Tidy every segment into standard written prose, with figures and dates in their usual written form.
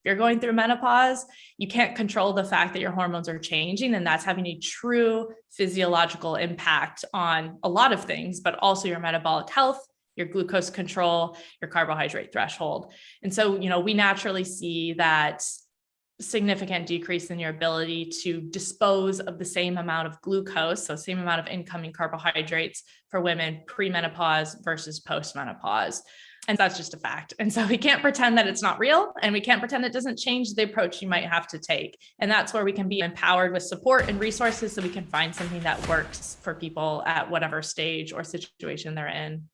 you're going through menopause, you can't control the fact that your hormones are changing, and that's having a true physiological impact on a lot of things, but also your metabolic health, your glucose control, your carbohydrate threshold. And so, we naturally see that significant decrease in your ability to dispose of the same amount of glucose, so same amount of incoming carbohydrates for women pre-menopause versus post-menopause. And that's just a fact. And so we can't pretend that it's not real, and we can't pretend it doesn't change the approach you might have to take. And that's where we can be empowered with support and resources so we can find something that works for people at whatever stage or situation they're in.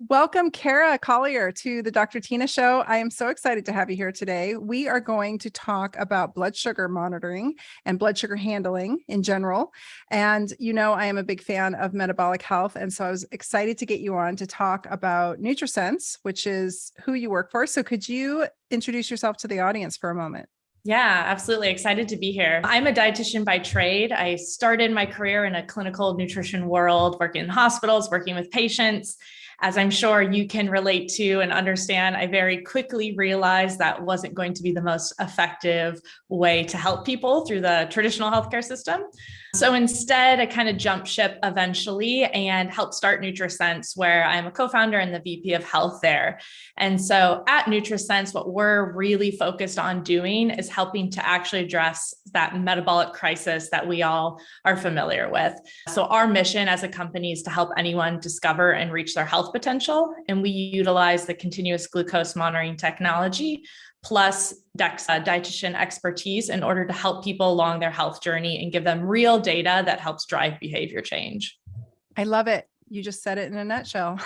Welcome, Kara Collier, to the Dr. Tyna Show. I am so excited to have you here today. We are going to talk about blood sugar monitoring and blood sugar handling in general. And I am a big fan of metabolic health. And so I was excited to get you on to talk about NutriSense, which is who you work for. So could you introduce yourself to the audience for a moment? Yeah, absolutely. Excited to be here. I'm a dietitian by trade. I started my career in a clinical nutrition world, working in hospitals, working with patients. As I'm sure you can relate to and understand, I very quickly realized that wasn't going to be the most effective way to help people through the traditional healthcare system. So instead, I kind of jumped ship eventually and helped start NutriSense, where I'm a co-founder and the VP of health there. And so at NutriSense, what we're really focused on doing is helping to actually address that metabolic crisis that we all are familiar with. So our mission as a company is to help anyone discover and reach their health potential. And we utilize the continuous glucose monitoring technology plus DEXA dietitian expertise in order to help people along their health journey and give them real data that helps drive behavior change. I love it. You just said it in a nutshell.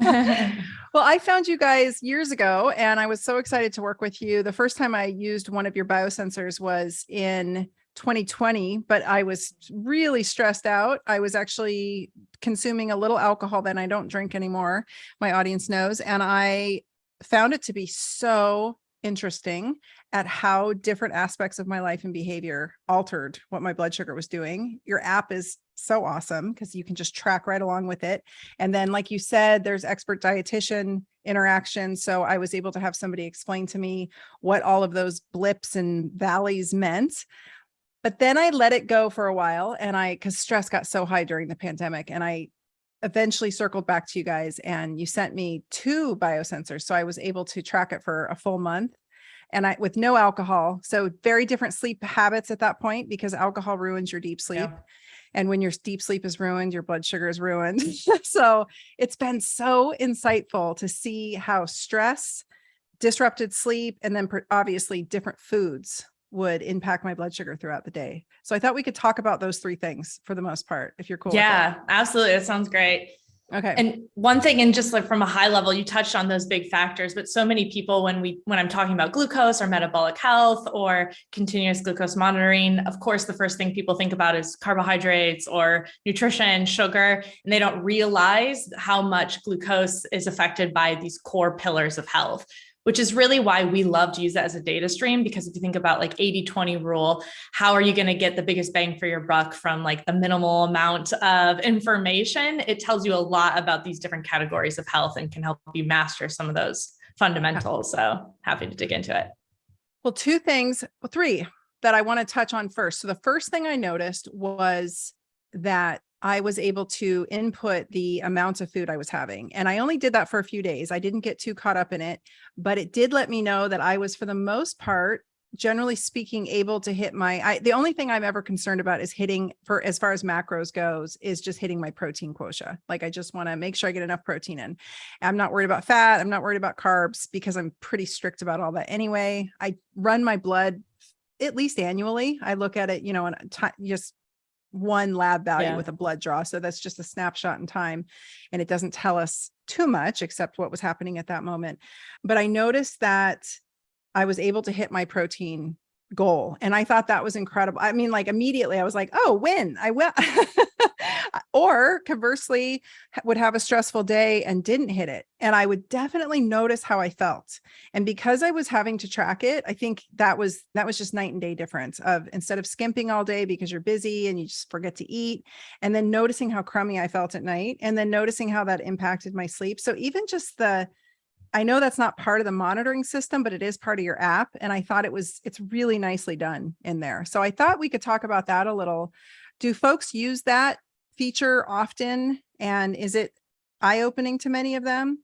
Well, I found you guys years ago, and I was so excited to work with you. The first time I used one of your biosensors was in 2020, but I was really stressed out. I was actually consuming a little alcohol then. I don't drink anymore. My audience knows. And I found it to be so interesting at how different aspects of my life and behavior altered what my blood sugar was doing. Your app is so awesome because you can just track right along with it. And then, like you said, there's expert dietitian interaction. So I was able to have somebody explain to me what all of those blips and valleys meant. But then I let it go for a while, and because stress got so high during the pandemic, and I eventually circled back to you guys, and you sent me 2 biosensors. So I was able to track it for a full month, and with no alcohol. So very different sleep habits at that point, because alcohol ruins your deep sleep. Yeah. And when your deep sleep is ruined, your blood sugar is ruined. So it's been so insightful to see how stress, disrupted sleep, and then obviously different foods would impact my blood sugar throughout the day. So I thought we could talk about those 3 things for the most part, if you're cool. Yeah, absolutely. That sounds great. Okay. And one thing, and just like from a high level, you touched on those big factors, but so many people, when I'm talking about glucose or metabolic health or continuous glucose monitoring, of course, the first thing people think about is carbohydrates or nutrition, sugar, and they don't realize how much glucose is affected by these core pillars of health, which is really why we love to use that as a data stream. Because if you think about like 80-20 rule, how are you going to get the biggest bang for your buck from like the minimal amount of information? It tells you a lot about these different categories of health and can help you master some of those fundamentals. So happy to dig into it. Well, 3 that I want to touch on first. So the first thing I noticed was that I was able to input the amounts of food I was having. And I only did that for a few days. I didn't get too caught up in it, but it did let me know that I was, for the most part, generally speaking, able to hit the only thing I'm ever concerned about is hitting, for as far as macros goes, is just hitting my protein quotient. Like, I just want to make sure I get enough protein in. I'm not worried about fat. I'm not worried about carbs, because I'm pretty strict about all that anyway. I run my blood at least annually. I look at it, just one lab value with a blood draw. So that's just a snapshot in time. And it doesn't tell us too much except what was happening at that moment. But I noticed that I was able to hit my protein goal. And I thought that was incredible. I mean, like, immediately I was like, oh, win, I will. Or conversely, would have a stressful day and didn't hit it. And I would definitely notice how I felt. And because I was having to track it, I think that was just night and day difference of, instead of skimping all day because you're busy and you just forget to eat, and then noticing how crummy I felt at night, and then noticing how that impacted my sleep. So even just I know that's not part of the monitoring system, but it is part of your app. And I thought it's really nicely done in there. So I thought we could talk about that a little. Do folks use that feature often? And is it eye-opening to many of them?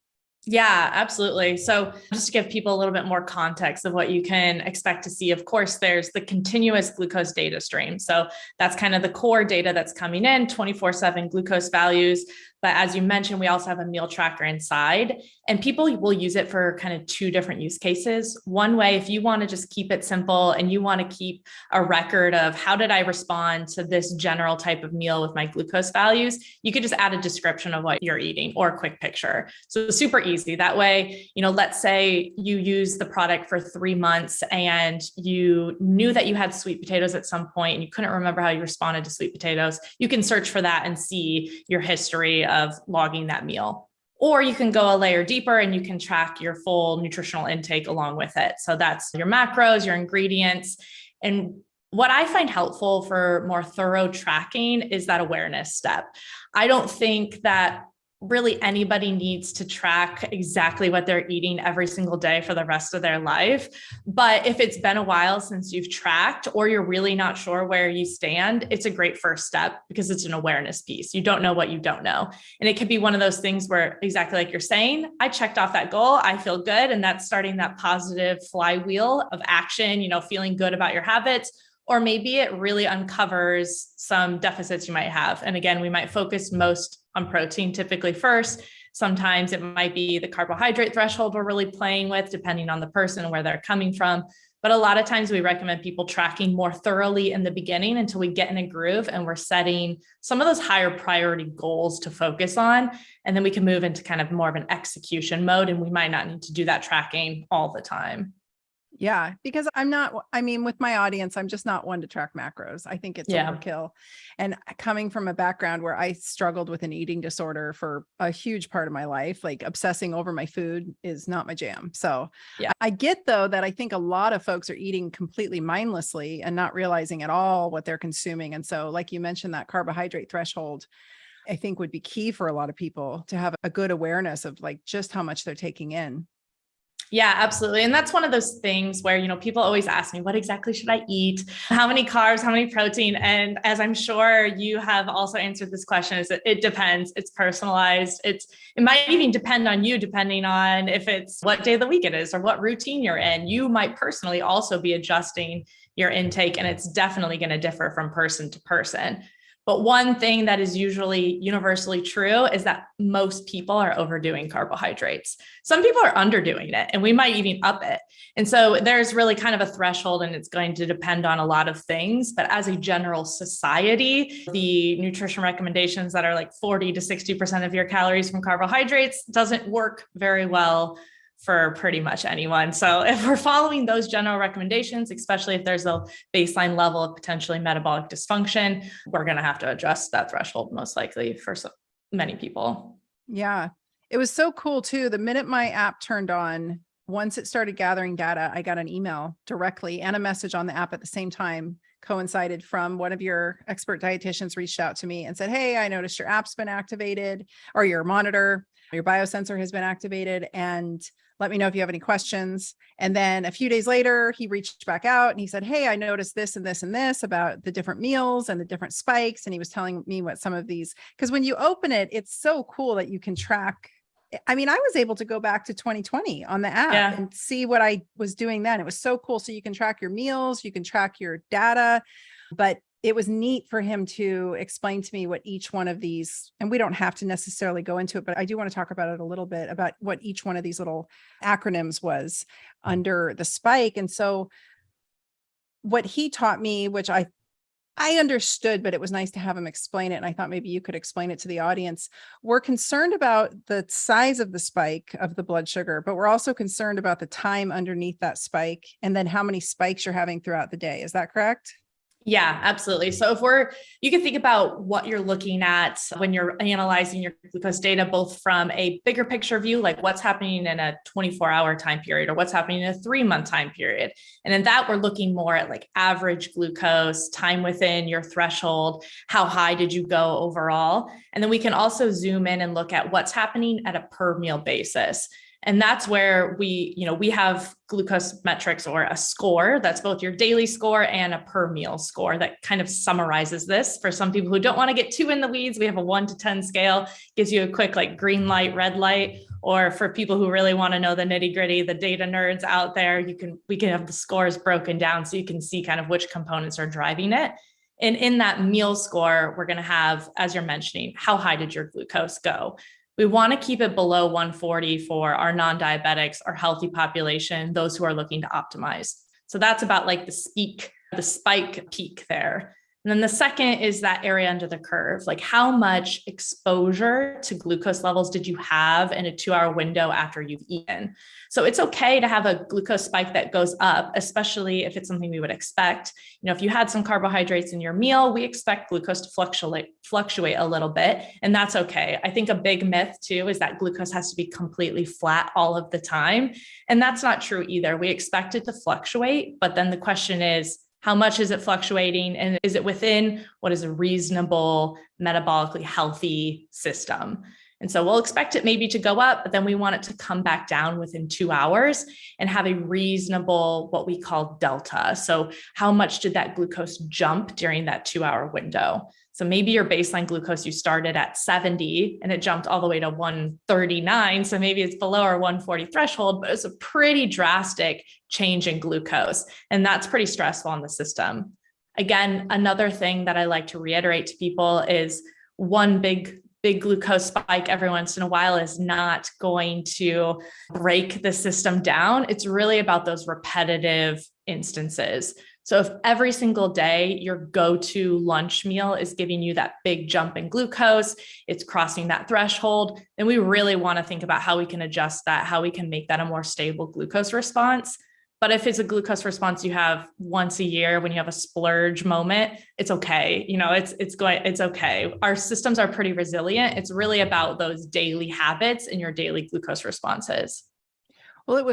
Yeah, absolutely. So just to give people a little bit more context of what you can expect to see, of course, there's the continuous glucose data stream. So that's kind of the core data that's coming in 24/7 glucose values. But as you mentioned, we also have a meal tracker inside, and people will use it for kind of two different use cases. One way, if you want to just keep it simple and you want to keep a record of how did I respond to this general type of meal with my glucose values, you could just add a description of what you're eating or a quick picture. So super easy. That way, let's say you use the product for 3 months and you knew that you had sweet potatoes at some point and you couldn't remember how you responded to sweet potatoes. You can search for that and see your history of logging that meal. Or you can go a layer deeper and you can track your full nutritional intake along with it. So that's your macros, your ingredients. And what I find helpful for more thorough tracking is that awareness step. I don't think that really anybody needs to track exactly what they're eating every single day for the rest of their life. But if it's been a while since you've tracked, or you're really not sure where you stand, it's a great first step because it's an awareness piece. You don't know what you don't know. And it could be one of those things where, exactly like you're saying, I checked off that goal, I feel good. And that's starting that positive flywheel of action, feeling good about your habits. Or maybe it really uncovers some deficits you might have. And again, we might focus most on protein typically first. Sometimes it might be the carbohydrate threshold we're really playing with, depending on the person and where they're coming from. But a lot of times we recommend people tracking more thoroughly in the beginning until we get in a groove and we're setting some of those higher priority goals to focus on. And then we can move into kind of more of an execution mode. And we might not need to do that tracking all the time. Yeah, because with my audience, I'm just not one to track macros. I think it's overkill. And coming from a background where I struggled with an eating disorder for a huge part of my life, like obsessing over my food is not my jam. So I get though that I think a lot of folks are eating completely mindlessly and not realizing at all what they're consuming. And so like you mentioned, that carbohydrate threshold, I think would be key for a lot of people to have a good awareness of like just how much they're taking in. Yeah, absolutely. And that's one of those things where, people always ask me, what exactly should I eat? How many carbs, how many protein? And as I'm sure you have also answered this question, is it depends. It's personalized. It might even depend on you, depending on if it's what day of the week it is or what routine you're in. You might personally also be adjusting your intake, and it's definitely going to differ from person to person. But one thing that is usually universally true is that most people are overdoing carbohydrates. Some people are underdoing it, and we might even up it. And so there's really kind of a threshold, and it's going to depend on a lot of things. But as a general society, the nutrition recommendations that are like 40 to 60% of your calories from carbohydrates doesn't work very well for pretty much anyone. So if we're following those general recommendations, especially if there's a baseline level of potentially metabolic dysfunction, we're going to have to adjust that threshold most likely for so many people. Yeah. It was so cool too. The minute my app turned on, once it started gathering data, I got an email directly and a message on the app at the same time, coincided from one of your expert dietitians reached out to me and said, hey, I noticed your app's been activated, or your monitor, your biosensor has been activated, and let me know if you have any questions. And then a few days later, he reached back out and he said, hey, I noticed this and this and this about the different meals and the different spikes. And he was telling me what some of these, because when you open it, it's so cool that you can track. I mean, I was able to go back to 2020 on the app and see what I was doing then. It was so cool. So you can track your meals, you can track your data, but it was neat for him to explain to me what each one of these, and we don't have to necessarily go into it, but I do want to talk about it a little bit about what each one of these little acronyms was under the spike. And so what he taught me, which I understood, but it was nice to have him explain it. And I thought maybe you could explain it to the audience. We're concerned about the size of the spike of the blood sugar, but we're also concerned about the time underneath that spike and then how many spikes you're having throughout the day. Is that correct? Yeah, absolutely. So you can think about what you're looking at when you're analyzing your glucose data, both from a bigger picture view, like what's happening in a 24-hour time period or what's happening in a 3-month time period. And in that, we're looking more at like average glucose, time within your threshold, how high did you go overall? And then we can also zoom in and look at what's happening at a per meal basis. And that's where we have glucose metrics, or a score that's both your daily score and a per meal score that kind of summarizes this. For some people who don't want to get too in the weeds, we have a 1 to 10 scale, gives you a quick like green light, red light. Or for people who really want to know the nitty gritty, the data nerds out there, we can have the scores broken down so you can see kind of which components are driving it. And in that meal score, we're going to have, as you're mentioning, how high did your glucose go? We want to keep it below 140 for our non-diabetics, our healthy population, those who are looking to optimize. So that's about like the spike peak there. And then the second is that area under the curve, like how much exposure to glucose levels did you have in a 2-hour window after you've eaten? So it's okay to have a glucose spike that goes up, especially if it's something we would expect. If you had some carbohydrates in your meal, we expect glucose to fluctuate a little bit, and that's okay. I think a big myth too is that glucose has to be completely flat all of the time. And that's not true either. We expect it to fluctuate, but then the question is, how much is it fluctuating? And is it within what is a reasonable, metabolically healthy system? And so we'll expect it maybe to go up, but then we want it to come back down within 2 hours and have a reasonable, what we call delta. So how much did that glucose jump during that 2-hour window? So maybe your baseline glucose, you started at 70 and it jumped all the way to 139. So maybe it's below our 140 threshold, but it's a pretty drastic change in glucose. And that's pretty stressful on the system. Again, another thing that I like to reiterate to people is one big glucose spike every once in a while is not going to break the system down. It's really about those repetitive instances. So if every single day your go-to lunch meal is giving you that big jump in glucose, it's crossing that threshold, then we really want to think about how we can adjust that, how we can make that a more stable glucose response. But if it's a glucose response you have once a year when you have a splurge moment, it's okay. It's okay. Our systems are pretty resilient. It's really about those daily habits and your daily glucose responses. Well,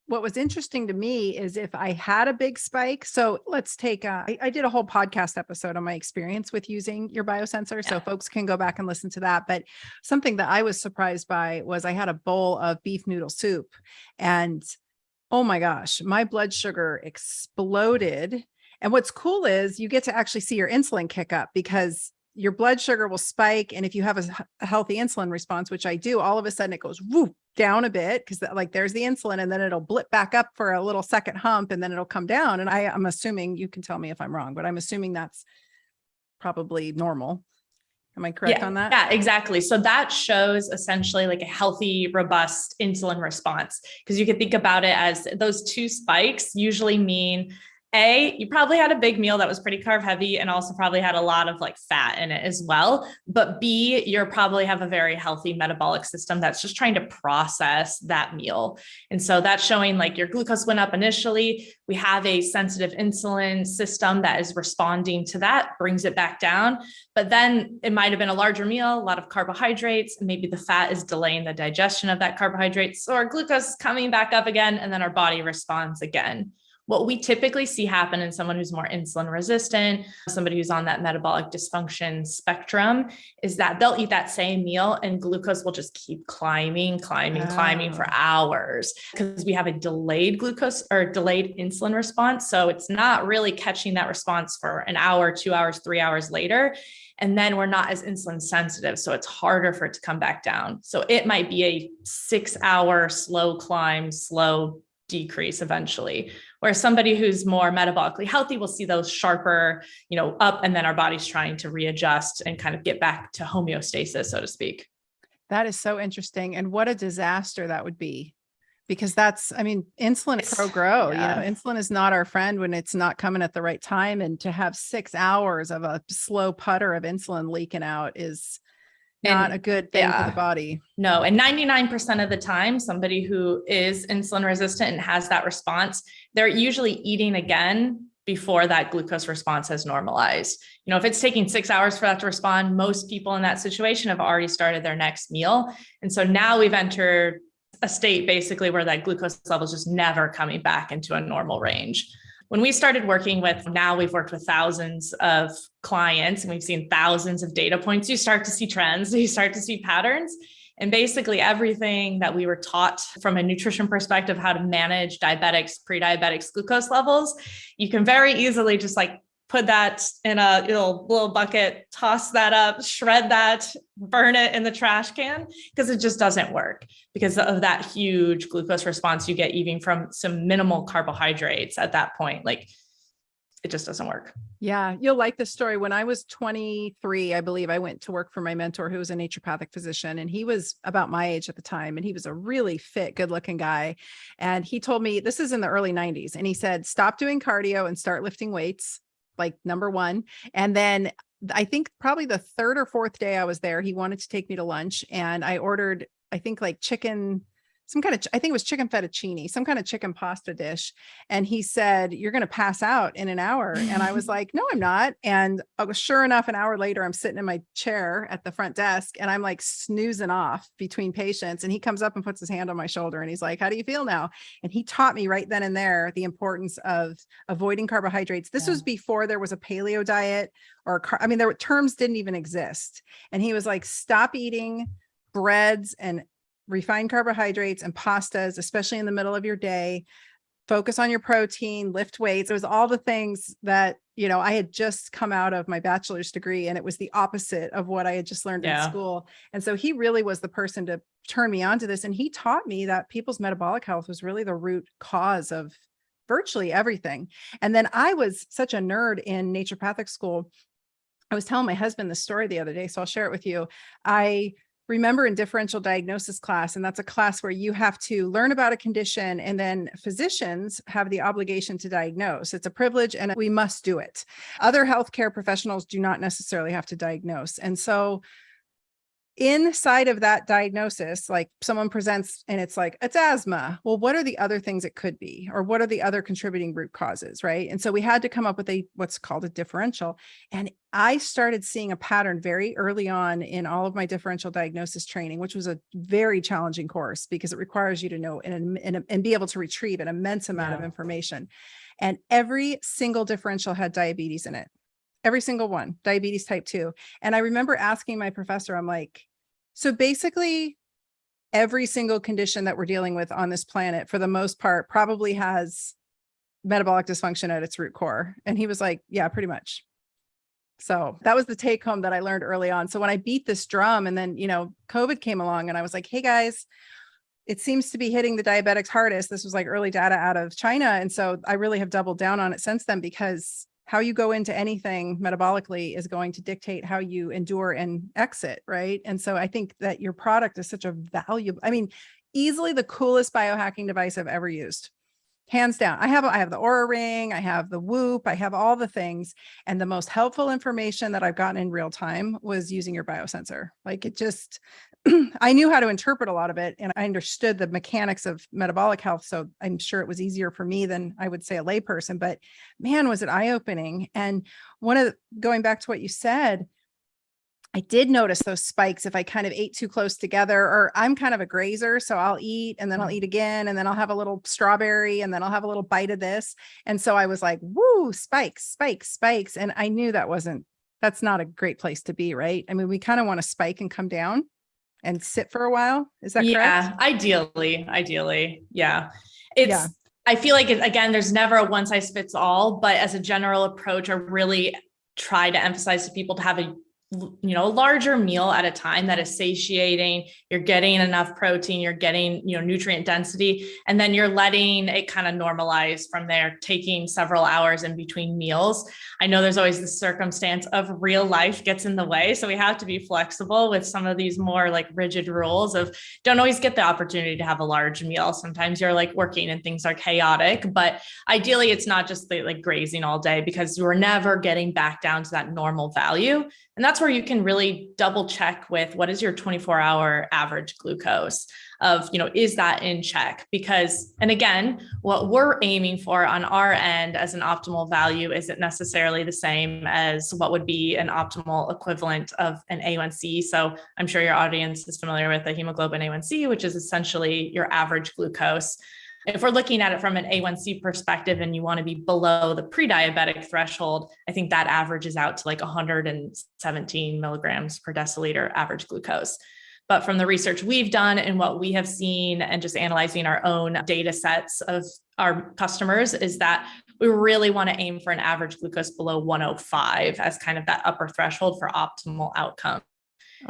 what was interesting to me is if I had a big spike. So let's take, I did a whole podcast episode on my experience with using your biosensor. So folks can go back and listen to that. But something that I was surprised by was I had a bowl of beef noodle soup, and oh my gosh, my blood sugar exploded. And what's cool is you get to actually see your insulin kick up, because your blood sugar will spike. And if you have a healthy insulin response, which I do, all of a sudden it goes whoop down a bit, because like there's the insulin, and then it'll blip back up for a little second hump, and then it'll come down. And I'm assuming, you can tell me if I'm wrong, but I'm assuming that's probably normal. Am I correct on that? Yeah, exactly. So that shows essentially like a healthy, robust insulin response, because you can think about it as those two spikes usually mean A, you probably had a big meal that was pretty carb heavy and also probably had a lot of like fat in it as well. But B, you probably have a very healthy metabolic system that's just trying to process that meal. And so that's showing like your glucose went up initially. We have a sensitive insulin system that is responding to that, brings it back down. But then it might have been a larger meal, a lot of carbohydrates, and maybe the fat is delaying the digestion of that carbohydrate. So our glucose is coming back up again, and then our body responds again. What we typically see happen in someone who's more insulin resistant, somebody who's on that metabolic dysfunction spectrum, is that they'll eat that same meal and glucose will just keep climbing for hours, because we have a delayed glucose or delayed insulin response. So it's not really catching that response for an hour, 2 hours, 3 hours later. And then we're not as insulin sensitive. So it's harder for it to come back down. So it might be a 6-hour slow climb, slow decrease eventually, where somebody who's more metabolically healthy will see those sharper, up, and then our body's trying to readjust and kind of get back to homeostasis, so to speak. That is so interesting. And what a disaster that would be, because insulin pro-grow, insulin is not our friend when it's not coming at the right time. And to have 6 hours of a slow putter of insulin leaking out is not a good thing for the body. No. And 99% of the time, somebody who is insulin resistant and has that response, they're usually eating again before that glucose response has normalized. If it's taking 6 hours for that to respond, most people in that situation have already started their next meal. And so now we've entered a state basically where that glucose level is just never coming back into a normal range. When we started working with, now we've worked with thousands of clients and we've seen thousands of data points, you start to see trends, you start to see patterns. And basically everything that we were taught from a nutrition perspective, how to manage diabetics, pre-diabetics glucose levels, you can very easily just like put that in a little bucket, toss that up, shred that, burn it in the trash can, because it just doesn't work because of that huge glucose response you get even from some minimal carbohydrates at that point. Like it just doesn't work. Yeah, you'll like this story. When I was 23, I believe I went to work for my mentor, who was a naturopathic physician, and he was about my age at the time. And he was a really fit, good looking guy. And he told me, this is in the early 90s. And he said, stop doing cardio and start lifting weights, like number one. And then I think probably the third or fourth day I was there, he wanted to take me to lunch, and I ordered, I think like chicken, I think it was chicken fettuccine, some kind of chicken pasta dish. And he said, you're going to pass out in an hour. And I was like, no, I'm not. And sure enough, an hour later, I'm sitting in my chair at the front desk and I'm like snoozing off between patients. And he comes up and puts his hand on my shoulder and he's like, how do you feel now? And he taught me right then and there the importance of avoiding carbohydrates. This was before there was a paleo diet there terms didn't even exist. And he was like, stop eating breads and refined carbohydrates and pastas, especially in the middle of your day. Focus on your protein, lift weights. It was all the things that, I had just come out of my bachelor's degree, and it was the opposite of what I had just learned in school. And so he really was the person to turn me on to this. And he taught me that people's metabolic health was really the root cause of virtually everything. And then I was such a nerd in naturopathic school. I was telling my husband this story the other day, so I'll share it with you. I remember in differential diagnosis class, and that's a class where you have to learn about a condition and then physicians have the obligation to diagnose. It's a privilege and we must do it. Other healthcare professionals do not necessarily have to diagnose. And so inside of that diagnosis, like someone presents and it's like, it's asthma. Well, what are the other things it could be? Or what are the other contributing root causes, right? And so we had to come up with what's called a differential. And I started seeing a pattern very early on in all of my differential diagnosis training, which was a very challenging course because it requires you to know and be able to retrieve an immense amount of information. And every single differential had diabetes in it. Every single one, diabetes type 2. And I remember asking my professor, I'm like, so basically every single condition that we're dealing with on this planet, for the most part, probably has metabolic dysfunction at its root core. And he was like, yeah, pretty much. So that was the take home that I learned early on. So when I beat this drum and then, COVID came along and I was like, hey guys, it seems to be hitting the diabetics hardest. This was like early data out of China. And so I really have doubled down on it since then, because how you go into anything metabolically is going to dictate how you endure and exit, right? And so I think that your product is such a valuable, easily the coolest biohacking device I've ever used. Hands down. I have the Aura Ring, I have the Whoop, I have all the things. And the most helpful information that I've gotten in real time was using your biosensor. Like it just, I knew how to interpret a lot of it and I understood the mechanics of metabolic health. So I'm sure it was easier for me than I would say a layperson, but man, was it eye-opening. And going back to what you said, I did notice those spikes if I kind of ate too close together, or I'm kind of a grazer. So I'll eat and then I'll eat again. And then I'll have a little strawberry and then I'll have a little bite of this. And so I was like, woo, spikes, spikes, spikes. And I knew that's not a great place to be, right? We kind of want to spike and come down and sit for a while. Is that correct? Yeah, ideally. Yeah. I feel like again, there's never a one size fits all, but as a general approach, I really try to emphasize to people to have a larger meal at a time that is satiating. You're getting enough protein, you're getting, nutrient density, and then you're letting it kind of normalize from there, taking several hours in between meals. I know there's always the circumstance of real life gets in the way. So we have to be flexible with some of these more like rigid rules of don't always get the opportunity to have a large meal. Sometimes you're like working and things are chaotic, but ideally it's not just like grazing all day, because we're never getting back down to that normal value. And that's where you can really double check with what is your 24-hour average glucose of, is that in check? Because, and again, what we're aiming for on our end as an optimal value isn't necessarily the same as what would be an optimal equivalent of an A1C. So I'm sure your audience is familiar with the hemoglobin A1C, which is essentially your average glucose. If we're looking at it from an A1C perspective and you want to be below the pre-diabetic threshold, I think that averages out to like 117 milligrams per deciliter average glucose. But from the research we've done and what we have seen and just analyzing our own data sets of our customers is that we really want to aim for an average glucose below 105 as kind of that upper threshold for optimal outcome.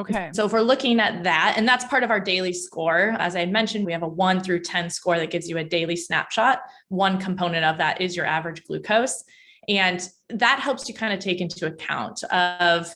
Okay. So if we're looking at that, and that's part of our daily score, as I mentioned, we have a 1 through 10 score that gives you a daily snapshot. One component of that is your average glucose. And that helps you kind of take into account of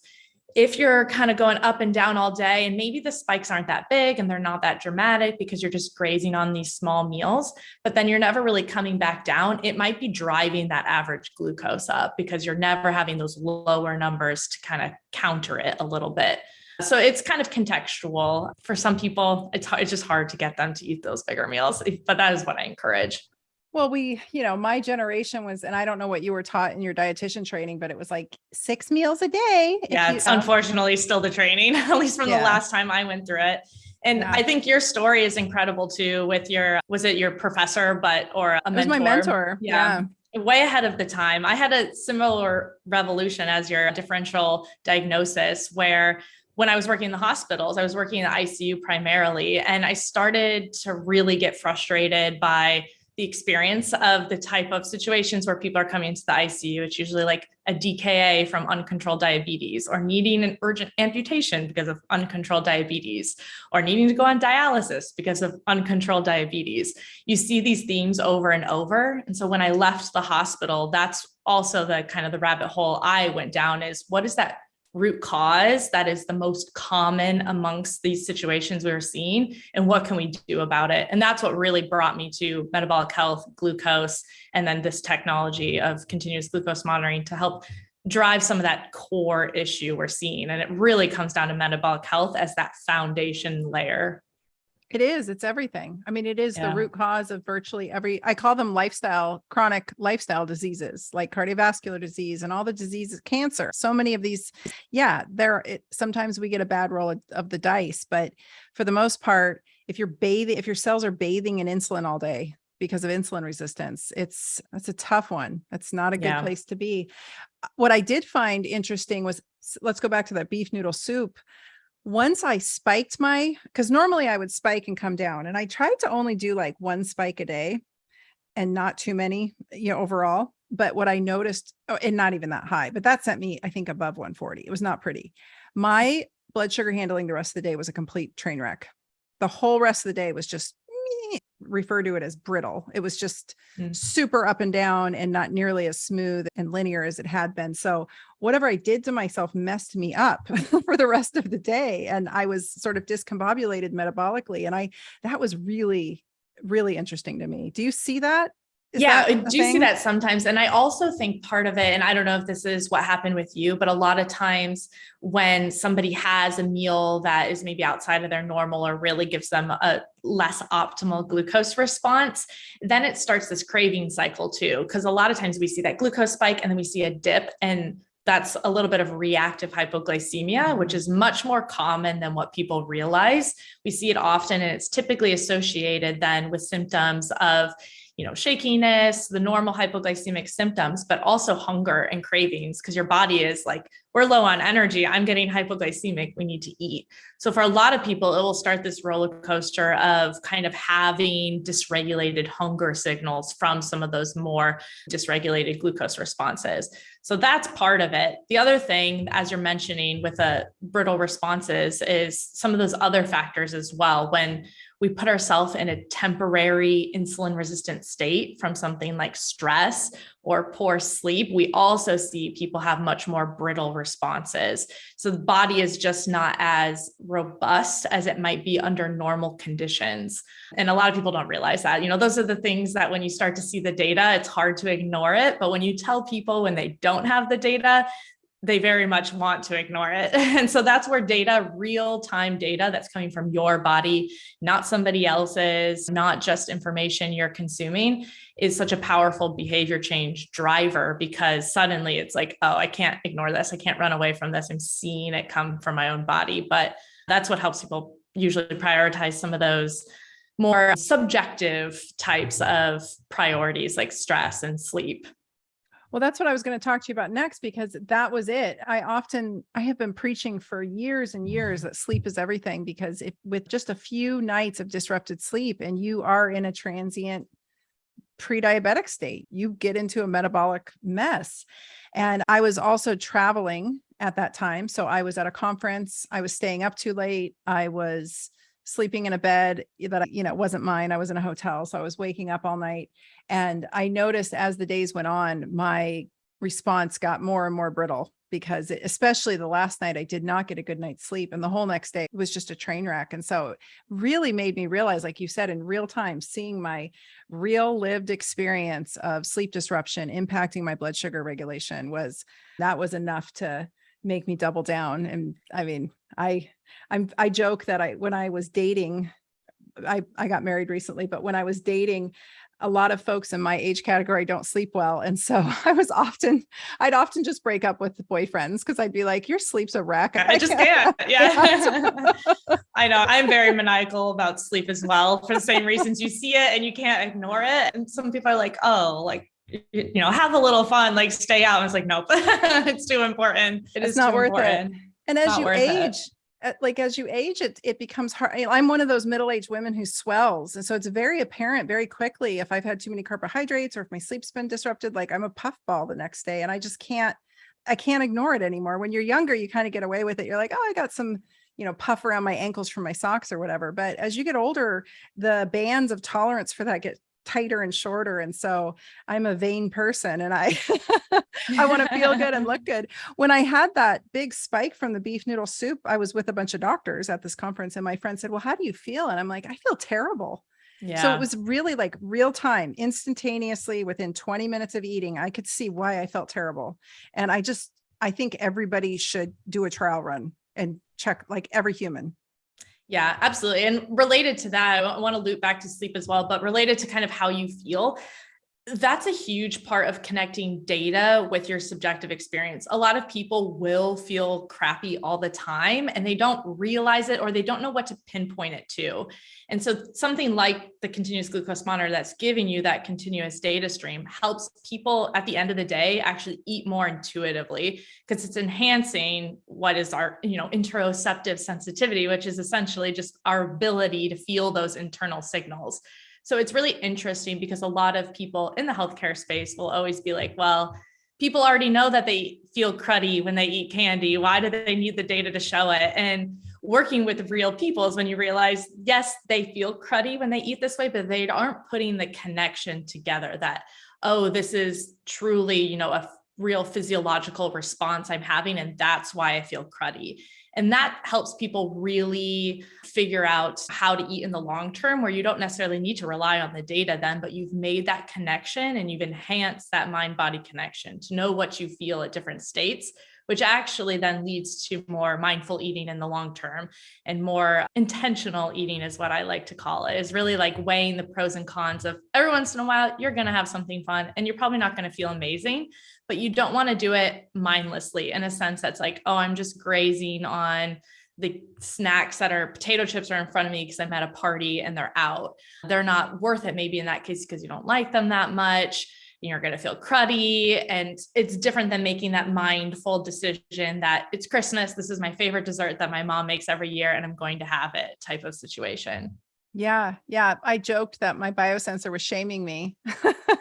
if you're kind of going up and down all day, and maybe the spikes aren't that big and they're not that dramatic because you're just grazing on these small meals, but then you're never really coming back down. It might be driving that average glucose up because you're never having those lower numbers to kind of counter it a little bit. So it's kind of contextual. For some people, it's just hard to get them to eat those bigger meals, but that is what I encourage. Well, my generation was, and I don't know what you were taught in your dietitian training, but it was like 6 meals a day. Yeah, it's unfortunately still the training, at least from the last time I went through it. And I think your story is incredible too with was it your professor, or a mentor? It was my mentor. Yeah. Way ahead of the time. I had a similar revolution as your differential diagnosis where when I was working in the hospitals, I was working in the ICU primarily, and I started to really get frustrated by the experience of the type of situations where people are coming into the ICU. It's usually like a DKA from uncontrolled diabetes, or needing an urgent amputation because of uncontrolled diabetes, or needing to go on dialysis because of uncontrolled diabetes. You see these themes over and over. And so when I left the hospital, that's also the kind of the rabbit hole I went down, is what is that root cause that is the most common amongst these situations we were seeing, and what can we do about it? And that's what really brought me to metabolic health, glucose, and then this technology of continuous glucose monitoring to help drive some of that core issue we're seeing. And it really comes down to metabolic health as that foundation layer. It is. It's everything. I mean, it is the root cause of virtually I call them chronic lifestyle diseases, like cardiovascular disease and all the diseases, cancer. So many of these, sometimes we get a bad roll of the dice, but for the most part, if your cells are bathing in insulin all day because of insulin resistance, that's a tough one. That's not a good place to be. What I did find interesting was, let's go back to that beef noodle soup. Once I spiked because normally I would spike and come down, and I tried to only do like 1 spike a day and not too many, overall. But what I noticed, and not even that high, but that sent me, I think, above 140. It was not pretty. My blood sugar handling the rest of the day was a complete train wreck. The whole rest of the day was just refer to it as brittle. It was just super up and down and not nearly as smooth and linear as it had been. So whatever I did to myself messed me up for the rest of the day. And I was sort of discombobulated metabolically. And that was really, really interesting to me. Do you see that? I do see that sometimes. And I also think part of it, and I don't know if this is what happened with you, but a lot of times when somebody has a meal that is maybe outside of their normal or really gives them a less optimal glucose response, then it starts this craving cycle too. Because a lot of times we see that glucose spike and then we see a dip, and that's a little bit of reactive hypoglycemia, which is much more common than what people realize. We see it often, and it's typically associated then with symptoms of shakiness, the normal hypoglycemic symptoms, but also hunger and cravings, because your body is like, we're low on energy. I'm getting hypoglycemic. We need to eat. So for a lot of people, it will start this roller coaster of kind of having dysregulated hunger signals from some of those more dysregulated glucose responses. So that's part of it. The other thing, as you're mentioning with brittle responses, is some of those other factors as well. When we put ourselves in a temporary insulin resistant state from something like stress or poor sleep, we also see people have much more brittle responses. So the body is just not as robust as it might be under normal conditions. And a lot of people don't realize that. Those are the things that when you start to see the data, it's hard to ignore it. But when you tell people when they don't have the data, they very much want to ignore it. And so that's where real-time data that's coming from your body, not somebody else's, not just information you're consuming, is such a powerful behavior change driver, because suddenly it's like, oh, I can't ignore this. I can't run away from this. I'm seeing it come from my own body. But that's what helps people usually prioritize some of those more subjective types of priorities like stress and sleep. Well, that's what I was going to talk to you about next, because that was it. I have been preaching for years and years that sleep is everything, because if with just a few nights of disrupted sleep and you are in a transient pre-diabetic state, you get into a metabolic mess. And I was also traveling at that time. So I was at a conference, I was staying up too late. I was sleeping in a bed that, wasn't mine. I was in a hotel. So I was waking up all night. And I noticed as the days went on, my response got more and more brittle, because especially the last night, I did not get a good night's sleep. And the whole next day was just a train wreck. And so it really made me realize, like you said, in real time, seeing my real lived experience of sleep disruption impacting my blood sugar regulation was enough to make me double down. And I mean, I joke that when I was dating, I got married recently, but when I was dating, a lot of folks in my age category don't sleep well. And so I'd often just break up with the boyfriends, because I'd be like, your sleep's a wreck. I just can't. Yeah. I know. I'm very maniacal about sleep as well, for the same reasons. You see it and you can't ignore it. And some people are like, oh, like, have a little fun, like stay out. And it's like, nope, it's too important. It's not worth it. And as you age, it becomes hard. I'm one of those middle-aged women who swells. And so it's very apparent very quickly if I've had too many carbohydrates or if my sleep's been disrupted, like I'm a puffball the next day, and I can't ignore it anymore. When you're younger, you kind of get away with it. You're like, oh, I got some, puff around my ankles from my socks or whatever. But as you get older, the bands of tolerance for that get tighter and shorter. And so I'm a vain person, and I want to feel good and look good. When I had that big spike from the beef noodle soup, I was with a bunch of doctors at this conference, and my friend said, well, how do you feel? And I'm like, I feel terrible. Yeah. So it was really like real time, instantaneously, within 20 minutes of eating, I could see why I felt terrible. And I think everybody should do a trial run and check, like every human. Yeah, absolutely. And related to that, I want to loop back to sleep as well, but related to kind of how you feel, that's a huge part of connecting data with your subjective experience. A lot of people will feel crappy all the time, and they don't realize it, or they don't know what to pinpoint it to. And so something like the continuous glucose monitor that's giving you that continuous data stream helps people at the end of the day actually eat more intuitively, because it's enhancing what is our, interoceptive sensitivity, which is essentially just our ability to feel those internal signals. So it's really interesting, because a lot of people in the healthcare space will always be like, well, people already know that they feel cruddy when they eat candy. Why do they need the data to show it? And working with real people is when you realize, yes, they feel cruddy when they eat this way, but they aren't putting the connection together that, oh, this is truly, a real physiological response I'm having, and that's why I feel cruddy. And that helps people really figure out how to eat in the long term, where you don't necessarily need to rely on the data then, but you've made that connection and you've enhanced that mind-body connection to know what you feel at different states, which actually then leads to more mindful eating in the long term, and more intentional eating is what I like to call it, is really like weighing the pros and cons of every once in a while, you're going to have something fun and you're probably not going to feel amazing, but you don't want to do it mindlessly in a sense that's like, oh, I'm just grazing on the snacks that are potato chips are in front of me because I'm at a party and they're out. They're not worth it maybe in that case because you don't like them that much. You're going to feel cruddy, and it's different than making that mindful decision that it's Christmas. This is my favorite dessert that my mom makes every year, and I'm going to have it type of situation. Yeah. I joked that my biosensor was shaming me.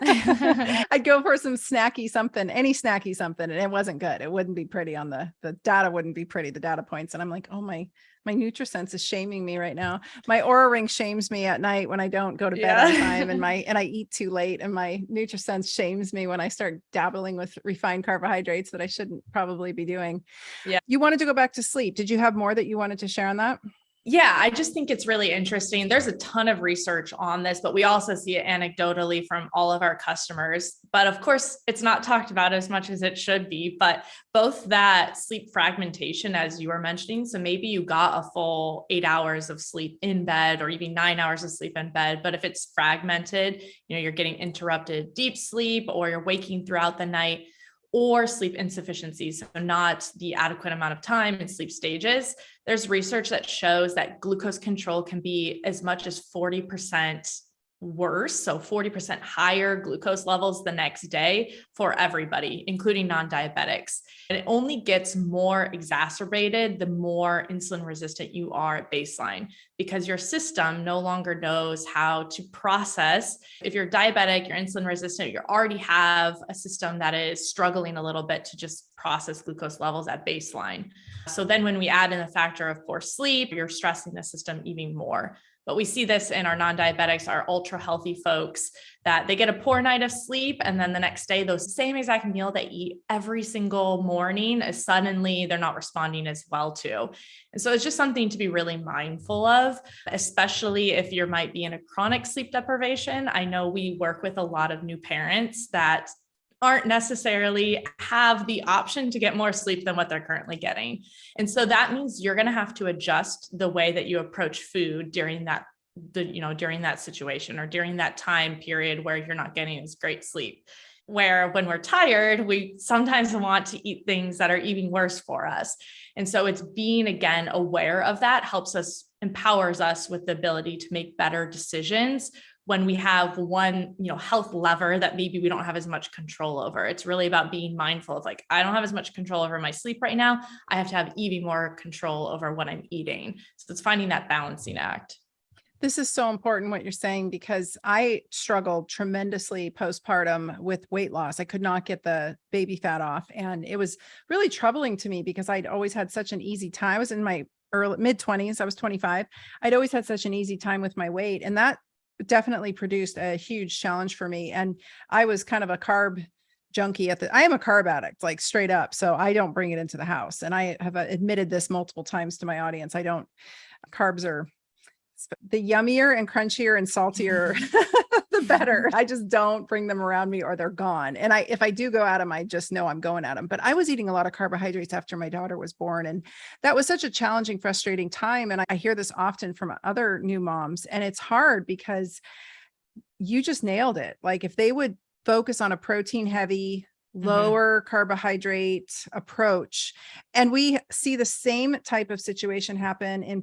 I'd go for some snacky something, any snacky something, and it wasn't good. It wouldn't be pretty on the data wouldn't be pretty, the data points. And I'm like, oh, my NutriSense is shaming me right now. My Oura Ring shames me at night when I don't go to bed on time, and I eat too late, and my NutriSense shames me when I start dabbling with refined carbohydrates that I shouldn't probably be doing. Yeah. You wanted to go back to sleep. Did you have more that you wanted to share on that? Yeah, I just think it's really interesting. There's a ton of research on this, but we also see it anecdotally from all of our customers. But of course, it's not talked about as much as it should be, but both that sleep fragmentation, as you were mentioning, so maybe you got a full 8 hours of sleep in bed, or even 9 hours of sleep in bed. But if it's fragmented, you're getting interrupted deep sleep, or you're waking throughout the night, or sleep insufficiency, so not the adequate amount of time in sleep stages. There's research that shows that glucose control can be as much as 40% worse. So 40% higher glucose levels the next day for everybody, including non-diabetics. And it only gets more exacerbated the more insulin resistant you are at baseline, because your system no longer knows how to process. If you're diabetic, you're insulin resistant, you already have a system that is struggling a little bit to just process glucose levels at baseline. So then when we add in the factor of poor sleep, you're stressing the system even more. But we see this in our non-diabetics, our ultra healthy folks, that they get a poor night of sleep. And then the next day, those same exact meal they eat every single morning, suddenly they're not responding as well to. And so it's just something to be really mindful of, especially if you might be in a chronic sleep deprivation. I know we work with a lot of new parents that aren't necessarily have the option to get more sleep than what they're currently getting. And so that means you're going to have to adjust the way that you approach food during that, during that situation or during that time period where you're not getting as great sleep. Where when we're tired, we sometimes want to eat things that are even worse for us. And so it's being, again, aware of that empowers us with the ability to make better decisions when we have one, health lever that maybe we don't have as much control over. It's really about being mindful of I don't have as much control over my sleep right now. I have to have even more control over what I'm eating. So it's finding that balancing act. This is so important what you're saying, because I struggled tremendously postpartum with weight loss. I could not get the baby fat off. And it was really troubling to me because I'd always had such an easy time. I was in my mid-20s. I was 25. I'd always had such an easy time with my weight. And that definitely produced a huge challenge for me. And I was kind of a carb junkie I am a carb addict, like straight up. So I don't bring it into the house. And I have admitted this multiple times to my audience. Carbs are the yummier and crunchier and saltier, the better. I just don't bring them around me or they're gone. And if I do go at them, I just know I'm going at them. But I was eating a lot of carbohydrates after my daughter was born. And that was such a challenging, frustrating time. And I hear this often from other new moms. And it's hard because you just nailed it. Like if they would focus on a protein heavy, lower carbohydrate approach. And we see the same type of situation happen in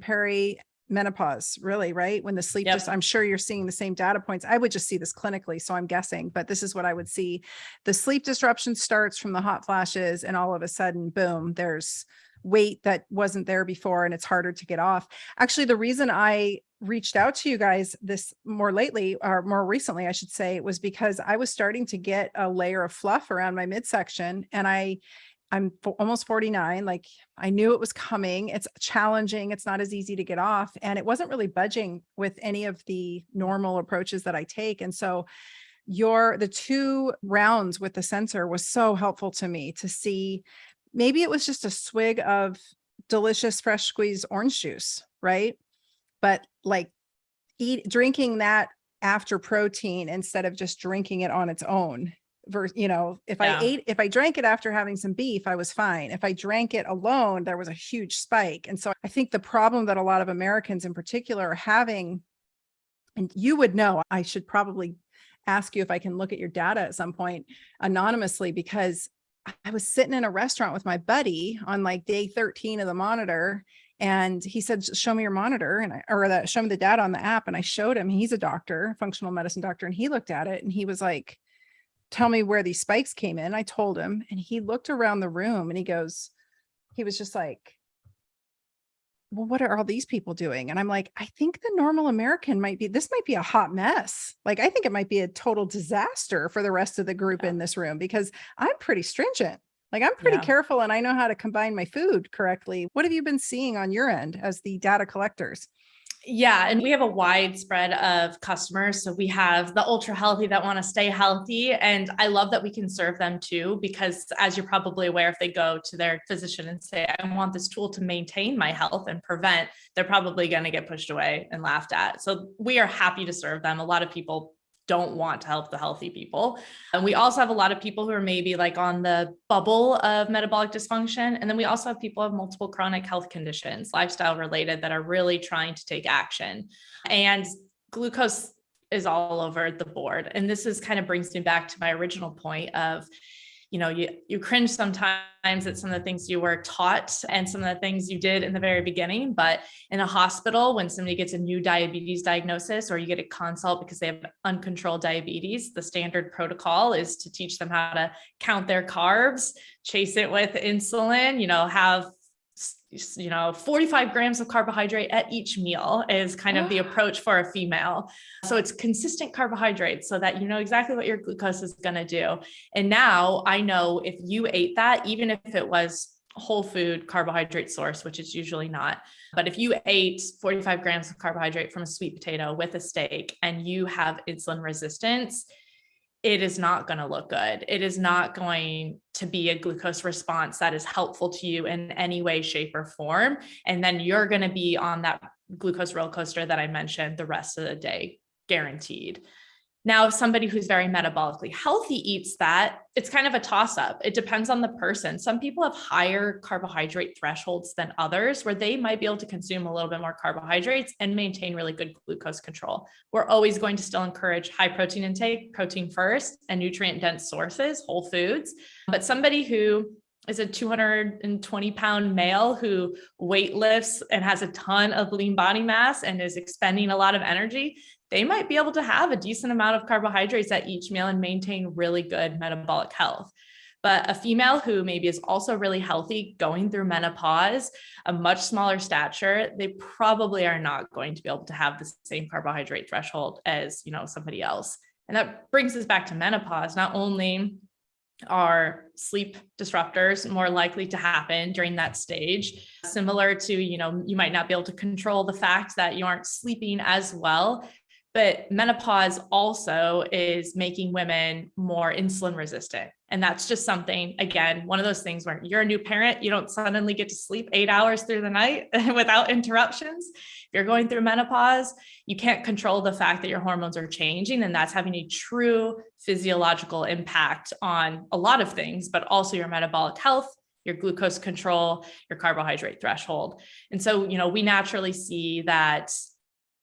menopause, really, right? When the sleep I'm sure you're seeing the same data points. I would just see this clinically, so I'm guessing, but this is what I would see. The sleep disruption starts from the hot flashes, and all of a sudden, boom, there's weight that wasn't there before, and it's harder to get off. Actually, the reason I reached out to you guys this more recently, I should say, was because I was starting to get a layer of fluff around my midsection, and I'm almost 49. Like I knew it was coming. It's challenging. It's not as easy to get off. And it wasn't really budging with any of the normal approaches that I take. And so the 2 rounds with the sensor was so helpful to me to see. Maybe it was just a swig of delicious fresh squeezed orange juice, right? But drinking that after protein instead of just drinking it on its own. If I drank it after having some beef, I was fine. If I drank it alone, there was a huge spike. And so I think the problem that a lot of Americans in particular are having, and you would know, I should probably ask you if I can look at your data at some point anonymously, because I was sitting in a restaurant with my buddy on day 13 of the monitor. And he said, show me your monitor, show me the data on the app. And I showed him. He's a doctor, functional medicine doctor. And he looked at it and he was like, tell me where these spikes came in. I told him, and he looked around the room and he was just like, well, what are all these people doing? And I'm like, I think the normal American might be a hot mess. I think it might be a total disaster for the rest of the group in this room, because I'm pretty stringent. I'm pretty careful, and I know how to combine my food correctly. What have you been seeing on your end as the data collectors? Yeah. And we have a wide spread of customers. So we have the ultra healthy that want to stay healthy. And I love that we can serve them too, because as you're probably aware, if they go to their physician and say, I want this tool to maintain my health and prevent, they're probably going to get pushed away and laughed at. So we are happy to serve them. A lot of people don't want to help the healthy people. And we also have a lot of people who are maybe on the bubble of metabolic dysfunction. And then we also have people who have multiple chronic health conditions, lifestyle related, that are really trying to take action. And glucose is all over the board. And this kind of brings me back to my original point of, you cringe sometimes at some of the things you were taught and some of the things you did in the very beginning. But in a hospital, when somebody gets a new diabetes diagnosis or you get a consult because they have uncontrolled diabetes, the standard protocol is to teach them how to count their carbs, chase it with insulin, have 45 grams of carbohydrate at each meal is kind of the approach for a female. So it's consistent carbohydrates so that you know exactly what your glucose is going to do. And now I know if you ate that, even if it was whole food carbohydrate source, which it's usually not, but if you ate 45 grams of carbohydrate from a sweet potato with a steak and you have insulin resistance, it is not going to look good. It is not going to be a glucose response that is helpful to you in any way, shape, or form. And then you're going to be on that glucose roller coaster that I mentioned the rest of the day, guaranteed. Now, if somebody who's very metabolically healthy eats that, it's kind of a toss-up. It depends on the person. Some people have higher carbohydrate thresholds than others, where they might be able to consume a little bit more carbohydrates and maintain really good glucose control. We're always going to still encourage high protein intake, protein first, and nutrient-dense sources, whole foods. But somebody who is a 220-pound male who weight lifts and has a ton of lean body mass and is expending a lot of energy, they might be able to have a decent amount of carbohydrates at each meal and maintain really good metabolic health. But a female who maybe is also really healthy, going through menopause, a much smaller stature, they probably are not going to be able to have the same carbohydrate threshold as, somebody else. And that brings us back to menopause. Not only are sleep disruptors more likely to happen during that stage, similar to, you might not be able to control the fact that you aren't sleeping as well. But menopause also is making women more insulin resistant. And that's just something, again, one of those things where you're a new parent, you don't suddenly get to sleep 8 hours through the night without interruptions. If you're going through menopause, you can't control the fact that your hormones are changing, and that's having a true physiological impact on a lot of things, but also your metabolic health, your glucose control, your carbohydrate threshold. And so, we naturally see that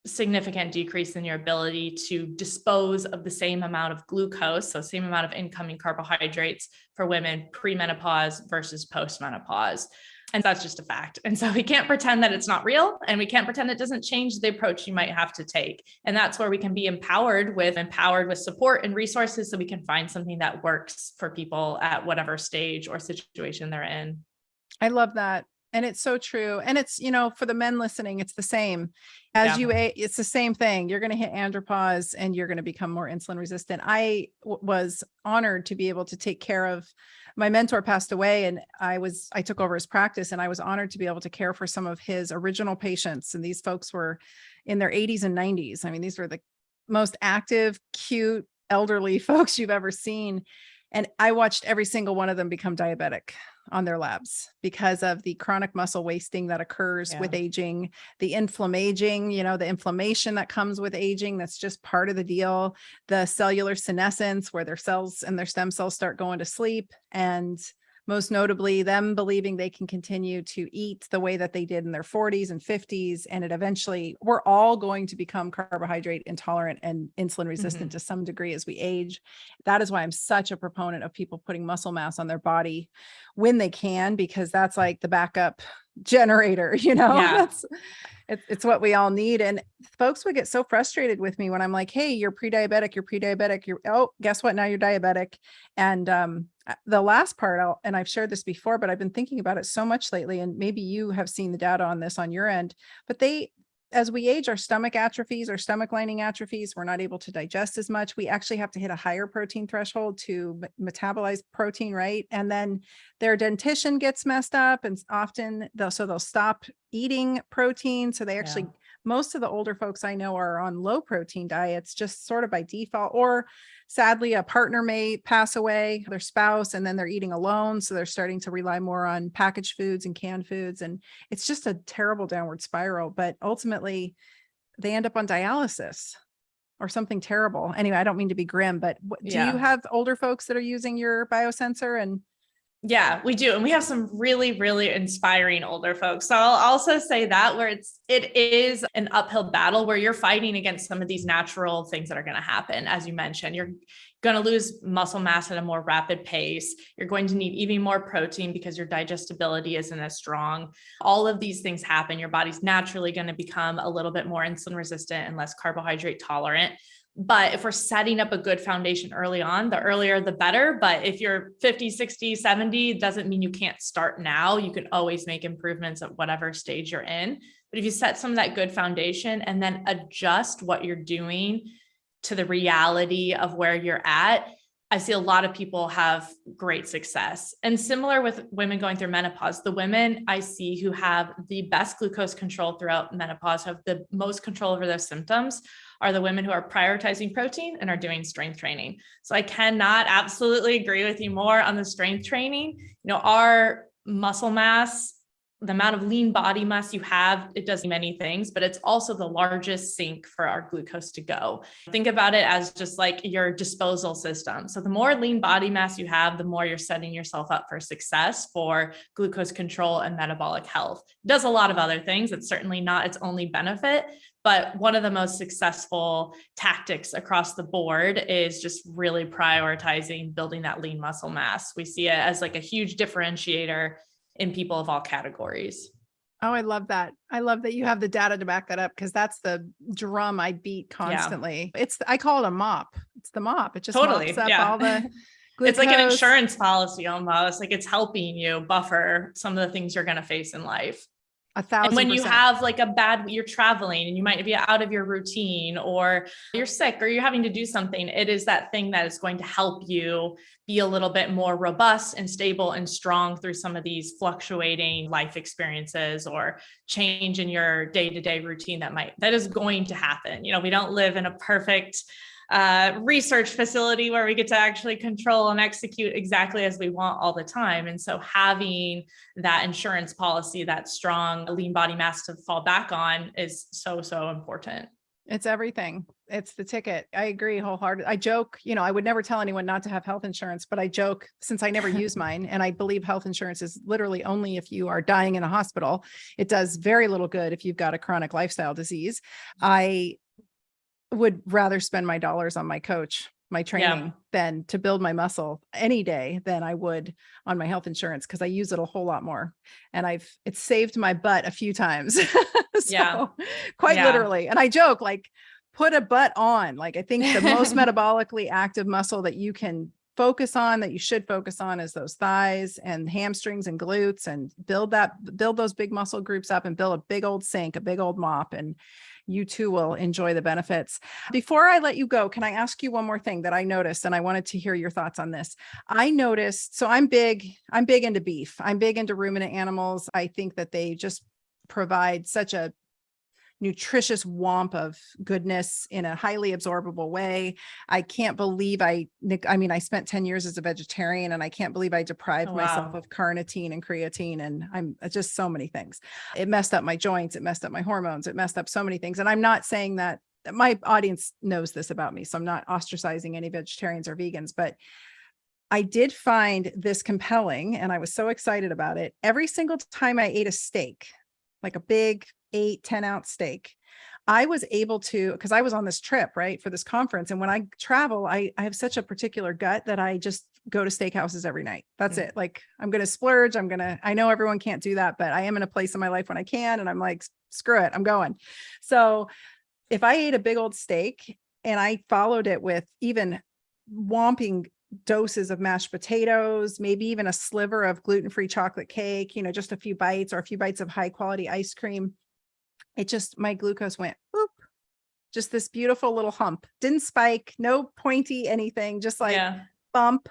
significant decrease in your ability to dispose of the same amount of glucose, so same amount of incoming carbohydrates for women pre-menopause versus post-menopause. And that's just a fact. And so we can't pretend that it's not real, and we can't pretend it doesn't change the approach you might have to take. And that's where we can be empowered with support and resources so we can find something that works for people at whatever stage or situation they're in. I love that. And it's so true. And it's, for the men listening, it's the same as you ate. It's the same thing. You're going to hit andropause and you're going to become more insulin resistant. I was honored to be able to take care of, my mentor passed away, and I took over his practice, and I was honored to be able to care for some of his original patients. And these folks were in their 80s and 90s. I mean, these were the most active, cute, elderly folks you've ever seen. And I watched every single one of them become diabetic on their labs because of the chronic muscle wasting that occurs with aging, the the inflammation that comes with aging. That's just part of the deal. The cellular senescence, where their cells and their stem cells start going to sleep. And most notably, them believing they can continue to eat the way that they did in their 40s and 50s. And it eventually, we're all going to become carbohydrate intolerant and insulin resistant to some degree as we age. That is why I'm such a proponent of people putting muscle mass on their body when they can, because that's like the backup generator, it's what we all need. And folks would get so frustrated with me when I'm like, hey, you're pre-diabetic, guess what? Now you're diabetic. And the last part, and I've shared this before, but I've been thinking about it so much lately, and maybe you have seen the data on this on your end, but as we age, our stomach atrophies, our stomach lining atrophies, we're not able to digest as much. We actually have to hit a higher protein threshold to metabolize protein, right? And then their dentition gets messed up, and often they'll stop eating protein. So they actually, most of the older folks I know are on low protein diets, just sort of by default, or sadly, a partner may pass away, their spouse, and then they're eating alone. So they're starting to rely more on packaged foods and canned foods. And it's just a terrible downward spiral. But ultimately, they end up on dialysis or something terrible. Anyway, I don't mean to be grim, but do you have older folks that are using your biosensor? And Yeah, we do. And we have some really, really inspiring older folks. So I'll also say that where it is an uphill battle where you're fighting against some of these natural things that are going to happen. As you mentioned, you're going to lose muscle mass at a more rapid pace. You're going to need even more protein because your digestibility isn't as strong. All of these things happen. Your body's naturally going to become a little bit more insulin resistant and less carbohydrate tolerant. But if we're setting up a good foundation early on, the earlier, the better. But if you're 50, 60, 70, it doesn't mean you can't start now. You can always make improvements at whatever stage you're in. But if you set some of that good foundation and then adjust what you're doing to the reality of where you're at, I see a lot of people have great success. And similar with women going through menopause, the women I see who have the best glucose control throughout menopause, have the most control over those symptoms, are the women who are prioritizing protein and are doing strength training. So I cannot absolutely agree with you more on the strength training. Our muscle mass, the amount of lean body mass you have, it does many things, but it's also the largest sink for our glucose to go. Think about it as just like your disposal system. So the more lean body mass you have, the more you're setting yourself up for success for glucose control and metabolic health. It does a lot of other things. It's certainly not its only benefit, but one of the most successful tactics across the board is just really prioritizing building that lean muscle mass. We see it as like a huge differentiator in people of all categories. Oh, I love that. I love that you have the data to back that up, because that's the drum I beat constantly. Yeah. I call it a mop. It's the mop. It just mops up all the glucose. It's like an insurance policy almost. Like it's helping you buffer some of the things you're going to face in life. 1,000%. And when you have like you're traveling and you might be out of your routine, or you're sick, or you're having to do something, it is that thing that is going to help you be a little bit more robust and stable and strong through some of these fluctuating life experiences or change in your day-to-day routine that is going to happen. We don't live in a perfect research facility where we get to actually control and execute exactly as we want all the time. And so having that insurance policy, that strong lean body mass to fall back on is so, so important. It's everything. It's the ticket. I agree wholeheartedly. I joke, I would never tell anyone not to have health insurance, but I joke, since I never use mine, and I believe health insurance is literally only if you are dying in a hospital. It does very little good if you've got a chronic lifestyle disease. I would rather spend my dollars on my coach, my training, than to build my muscle any day than I would on my health insurance, because I use it a whole lot more. And it's saved my butt a few times. Quite literally. And I joke, like, put a butt on. Like, I think the most metabolically active muscle that you can focus on, that you should focus on, is those thighs and hamstrings and glutes, and build those big muscle groups up and build a big old sink, a big old mop, and you too will enjoy the benefits. Before I let you go, can I ask you one more thing that I noticed, and I wanted to hear your thoughts on this? I noticed, so I'm big into beef. I'm big into ruminant animals. I think that they just provide such a nutritious womp of goodness in a highly absorbable way. I can't believe I spent 10 years as a vegetarian, and I can't believe I deprived myself of carnitine and creatine, and I'm just so many things. It messed up my joints. It messed up my hormones. It messed up so many things. And I'm not saying that my audience knows this about me, so I'm not ostracizing any vegetarians or vegans, but I did find this compelling, and I was so excited about it. Every single time I ate a steak, like a big 8-10 ounce steak, I was able to, because I was on this trip, right, for this conference. And when I travel, I have such a particular gut that I just go to steakhouses every night. That's it. Like, I'm going to splurge. I know everyone can't do that, but I am in a place in my life when I can, and I'm like, screw it, I'm going. So if I ate a big old steak and I followed it with even whomping doses of mashed potatoes, maybe even a sliver of gluten-free chocolate cake, just a few bites, or a few bites of high quality ice cream, my glucose went boop, just this beautiful little hump. Didn't spike, no pointy anything, just like bump.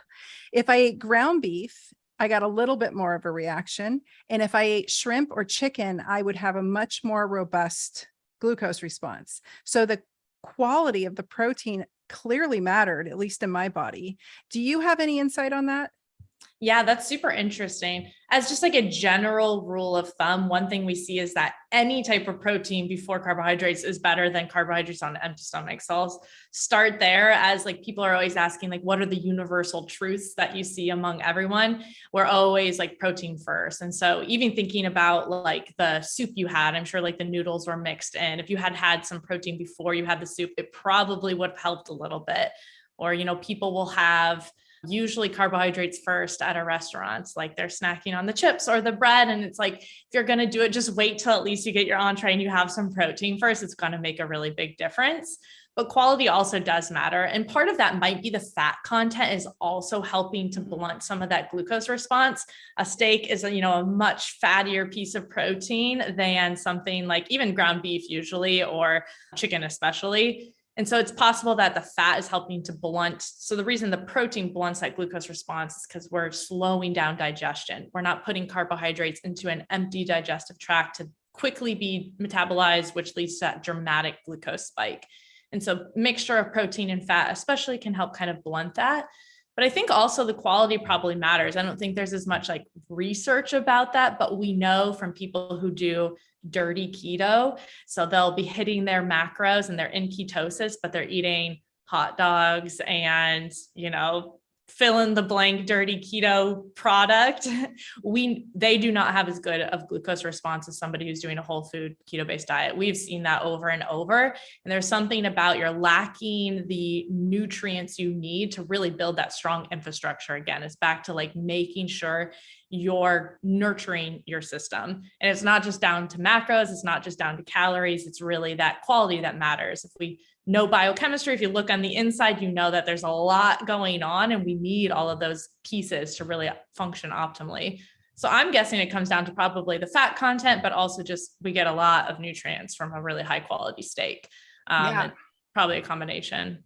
If I ate ground beef, I got a little bit more of a reaction. And if I ate shrimp or chicken, I would have a much more robust glucose response. So the quality of the protein clearly mattered, at least in my body. Do you have any insight on that? Yeah, that's super interesting. As just like a general rule of thumb, one thing we see is that any type of protein before carbohydrates is better than carbohydrates on an empty stomach. So I'll start there, as like people are always asking, like, what are the universal truths that you see among everyone? We're always like protein first. And so even thinking about like the soup you had, I'm sure like the noodles were mixed in. If you had had some protein before you had the soup, it probably would have helped a little bit. Or, people will have usually carbohydrates first at a restaurant, like they're snacking on the chips or the bread. And it's like, if you're going to do it, just wait till at least you get your entree and you have some protein first. It's going to make a really big difference. But quality also does matter. And part of that might be the fat content is also helping to blunt some of that glucose response. A steak is a much fattier piece of protein than something like even ground beef usually, or chicken especially. And so it's possible that the fat is helping to blunt. So the reason the protein blunts that glucose response is because we're slowing down digestion. We're not putting carbohydrates into an empty digestive tract to quickly be metabolized, which leads to that dramatic glucose spike. And so mixture of protein and fat especially can help kind of blunt that. But I think also the quality probably matters. I don't think there's as much like research about that, but we know from people who do dirty keto. So they'll be hitting their macros and they're in ketosis, but they're eating hot dogs and, fill in the blank dirty keto product. They do not have as good of glucose response as somebody who's doing a whole food keto-based diet. We've seen that over and over. And there's something about you're lacking the nutrients you need to really build that strong infrastructure. Again, it's back to like making sure you're nurturing your system. And it's not just down to macros. It's not just down to calories. It's really that quality that matters. If we know biochemistry, if you look on the inside, you know that there's a lot going on and we need all of those pieces to really function optimally. So I'm guessing it comes down to probably the fat content, but also just we get a lot of nutrients from a really high quality steak. And probably a combination.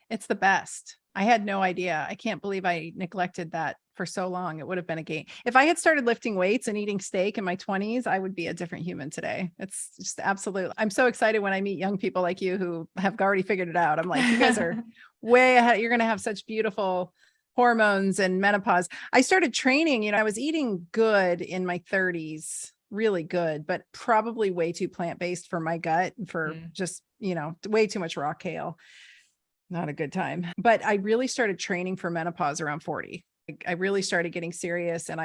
It's the best. I had no idea. I can't believe I neglected that for so long. It would have been a gain. If I had started lifting weights and eating steak in my 20s, I would be a different human today. It's just absolutely. I'm so excited when I meet young people like you who have already figured it out. I'm like, you guys are way ahead. You're going to have such beautiful hormones and menopause. I started training, I was eating good in my 30s, really good, but probably way too plant-based for my gut, for just, way too much raw kale. Not a good time. But I really started training for menopause around 40. I really started getting serious. And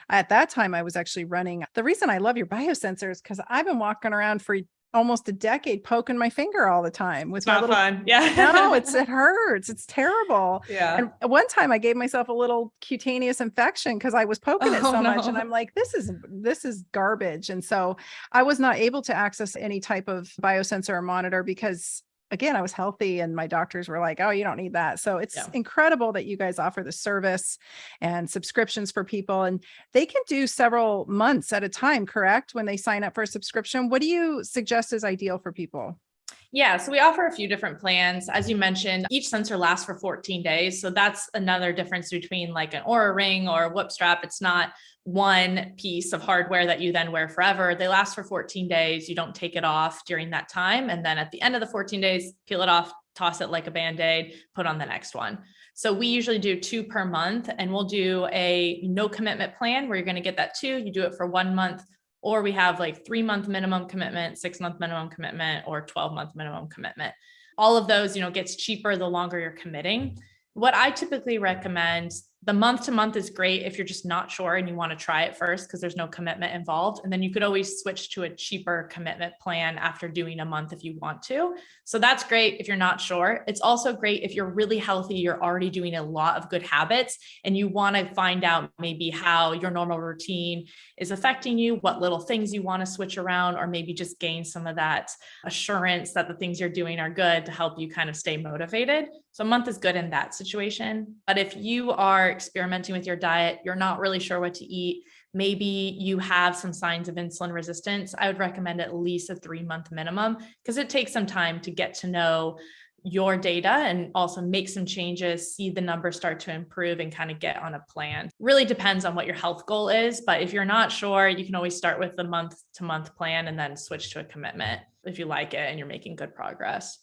at that time, I was actually running. The reason I love your biosensors, because I've been walking around for almost a decade poking my finger all the time with my little fun. Yeah. No, it hurts. It's terrible. Yeah. And one time I gave myself a little cutaneous infection because I was poking it so much. And I'm like, this is garbage. And so I was not able to access any type of biosensor or monitor because, again, I was healthy and my doctors were like, oh, you don't need that. So it's incredible that you guys offer the service and subscriptions for people, and they can do several months at a time, correct? When they sign up for a subscription, what do you suggest is ideal for people? Yeah, so we offer a few different plans. As you mentioned, each sensor lasts for 14 days. So that's another difference between like an Oura Ring or a Whoop Strap. It's not one piece of hardware that you then wear forever. They last for 14 days. You don't take it off during that time. And then at the end of the 14 days, peel it off, toss it like a Band-Aid, put on the next one. So we usually do 2 per month, and we'll do a no commitment plan where you're going to get that 2. You do it for 1 month. Or we have like 3-month minimum commitment, 6-month minimum commitment, or 12-month minimum commitment. All of those, gets cheaper the longer you're committing. What I typically recommend, the month to month is great if you're just not sure and you want to try it first because there's no commitment involved. And then you could always switch to a cheaper commitment plan after doing a month if you want to. So that's great if you're not sure. It's also great if you're really healthy, you're already doing a lot of good habits, and you want to find out maybe how your normal routine is affecting you, what little things you want to switch around, or maybe just gain some of that assurance that the things you're doing are good to help you kind of stay motivated. So a month is good in that situation. But if you are experimenting with your diet, you're not really sure what to eat, maybe you have some signs of insulin resistance, I would recommend at least a 3-month minimum, because it takes some time to get to know your data and also make some changes, see the numbers start to improve, and kind of get on a plan. Really depends on what your health goal is. But if you're not sure, you can always start with the month to month plan and then switch to a commitment if you like it and you're making good progress.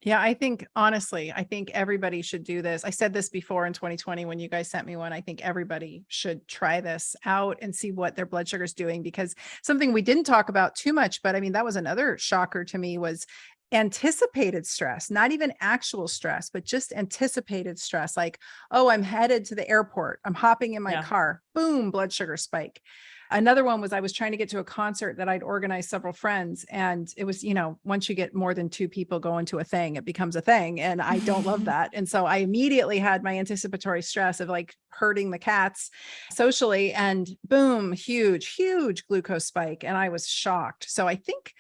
Yeah, I think honestly, I think everybody should do this. I said this before in 2020 when you guys sent me one. I think everybody should try this out and see what their blood sugar is doing, because something we didn't talk about too much, but I mean, that was another shocker to me, was anticipated stress, not even actual stress, but just anticipated stress. Like, oh, I'm headed to the airport. I'm hopping in my Yeah. car. Boom, blood sugar spike. Another one was I was trying to get to a concert that I'd organized several friends. And it was, once you get more than two people going to a thing, it becomes a thing. And I don't love that. And so I immediately had my anticipatory stress of like herding the cats socially, and boom, huge glucose spike. And I was shocked. So I think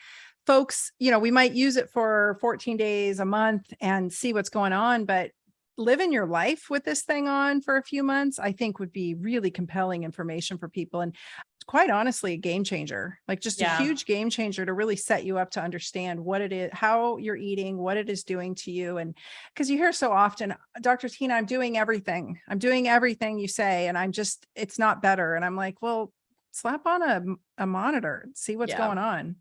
folks, we might use it for 14 days, a month, and see what's going on, but living your life with this thing on for a few months, I think would be really compelling information for people. And quite honestly, a game changer, like just a Yeah. huge game changer to really set you up to understand what it is, how you're eating, what it is doing to you. And because you hear so often, Dr. Tyna, I'm doing everything you say, and it's not better. And I'm like, well, slap on a monitor, see what's going on.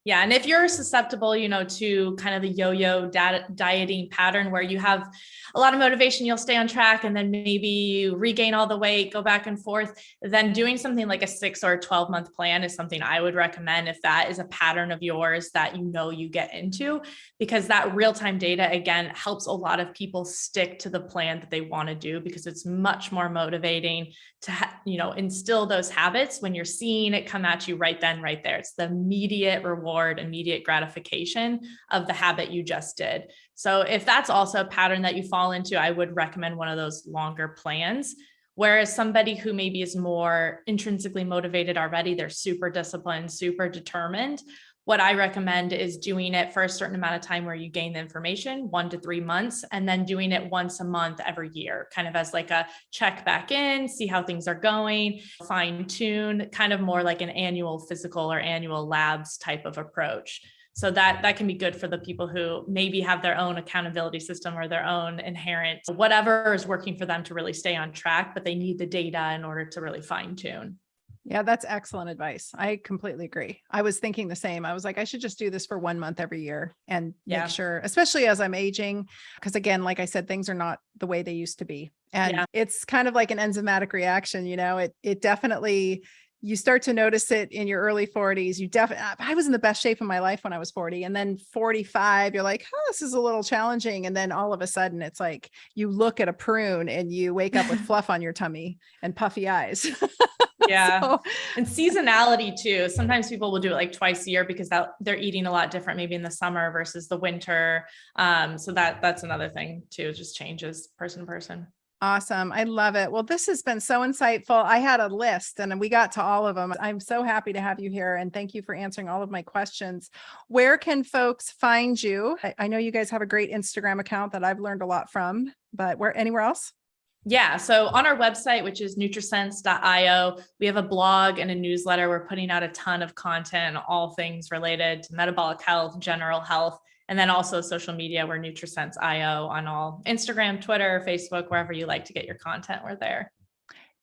Yeah. And if you're susceptible, to kind of the yo-yo dieting pattern where you have a lot of motivation, you'll stay on track and then maybe you regain all the weight, go back and forth, then doing something like a 6 or 12-month plan is something I would recommend if that is a pattern of yours that you get into, because that real-time data, again, helps a lot of people stick to the plan that they want to do, because it's much more motivating to, instill those habits when you're seeing it come at you right then, right there. It's the immediate reward, immediate gratification of the habit you just did. So if that's also a pattern that you fall into, I would recommend one of those longer plans. Whereas somebody who maybe is more intrinsically motivated already, they're super disciplined, super determined. What I recommend is doing it for a certain amount of time where you gain the information, 1 to 3 months, and then doing it once a month every year, kind of as like a check back in, see how things are going, fine tune, kind of more like an annual physical or annual labs type of approach. So that can be good for the people who maybe have their own accountability system or their own inherent, whatever is working for them to really stay on track, but they need the data in order to really fine tune. Yeah, that's excellent advice. I completely agree. I was thinking the same. I was like, I should just do this for 1 month every year and make sure, especially as I'm aging, because again, like I said, things are not the way they used to be. And it's kind of like an enzymatic reaction, it definitely, you start to notice it in your early 40s. I was in the best shape of my life when I was 40, and then 45, you're like, oh, this is a little challenging. And then all of a sudden it's like, you look at a prune and you wake up with fluff on your tummy and puffy eyes. Yeah. So, and seasonality too. Sometimes people will do it like twice a year because they're eating a lot different, maybe in the summer versus the winter. So that's another thing too. It just changes person to person. Awesome. I love it. Well, this has been so insightful. I had a list and we got to all of them. I'm so happy to have you here, and thank you for answering all of my questions. Where can folks find you? I know you guys have a great Instagram account that I've learned a lot from, but anywhere else? Yeah. So on our website, which is NutriSense.io, we have a blog and a newsletter. We're putting out a ton of content, all things related to metabolic health, general health, and then also social media. We're NutriSense.io on all Instagram, Twitter, Facebook, wherever you like to get your content, we're there.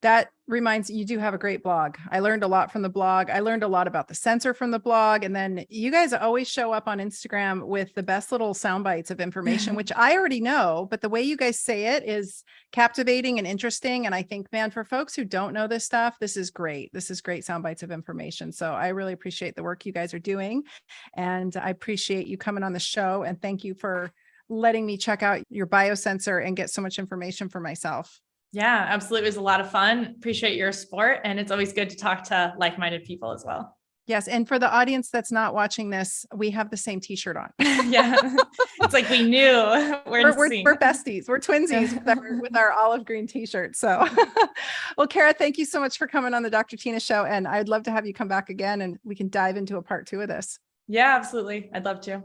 That reminds you do have a great blog. I learned a lot from the blog. I learned a lot about the sensor from the blog. And then you guys always show up on Instagram with the best little sound bites of information, which I already know, but the way you guys say it is captivating and interesting. And I think, man, for folks who don't know this stuff, this is great. This is great sound bites of information. So I really appreciate the work you guys are doing. And I appreciate you coming on the show. And thank you for letting me check out your biosensor and get so much information for myself. Yeah, absolutely. It was a lot of fun. Appreciate your support. And it's always good to talk to like-minded people as well. Yes. And for the audience that's not watching this, we have the same t-shirt on. Yeah. It's like we knew we're besties. We're twinsies with our olive green t-shirt. So, well, Kara, thank you so much for coming on the Dr. Tyna Show. And I'd love to have you come back again and we can dive into a part 2 of this. Yeah, absolutely. I'd love to.